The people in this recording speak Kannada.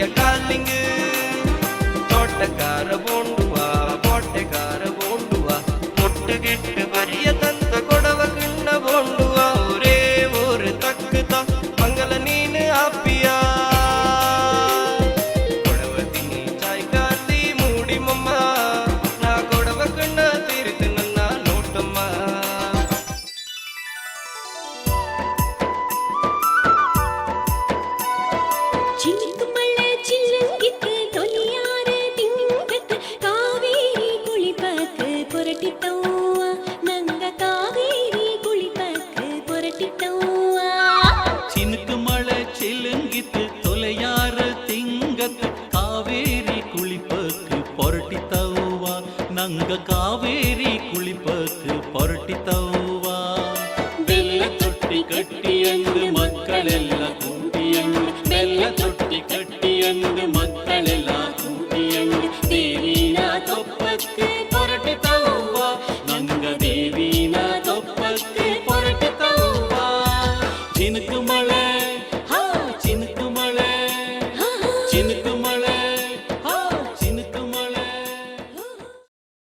ಕೈಯ ಕಾಲಿಂಗ್ ತೋಟಕಾರ ಬೋಂಡುವ ಪೋಟೆಗಾರ ಬೋಂಡುವ ಮುಟ್ಟುಗಿಟ್ಟು ಬರಿಯ ತಂತ ಕೊಡವ ಕಿಣ್ಣ ಬೋಂಡುವ ಒರೇ ಊರು ತಕ್ಕತ ಮಂಗಲ ನೀನು ಆಪಿಯ ಕೊಡವ ತಿನ್ನಿ ಚಾಯ್ ಕಾಸಿ ಮೂಡಿ ಮಮ್ಮ ನಾ ಕೊಡವ ಕಣ್ಣ ತೀರಿತು ನನ್ನ ನೋಟಮ್ಮ ಚಿಂಕು ಮಳೆ ಚಿಲ್ಲಂಗಿತ್ತು ತೊಲಿಯಾರ ತಿಂಗತ್ತು ಕಾವೇರಿ ಕುಳಿಪಕ್ಕೆ ಪೊರಟಿತವ್ವ ನಂಗ ಕಾವೇರಿ ಕುಳಿಪಕ್ಕೆ ಪೊರಟಿತವ್ವ ಚಿನುಕು ಮಳೆ ಚಿಲಂಗಿತ್ತು ತೊಲೆಯಾರ ತಿಂಗತ್ತು ಕಾವೇರಿ ಕುಳಿಪಕ್ಕೆ ಪೊರಟಿತವ್ವ ನಂಗ ಕಾವೇರಿ ಕುಳಿಪಕ್ಕೆ ಪೊರಟಿತವ್ವ ಬೆಲ್ಲ ತೊಟ್ಟಿ ಕಟ್ಟಿ ಅಂದು ಮಕ್ಕಳೆಲ್ಲ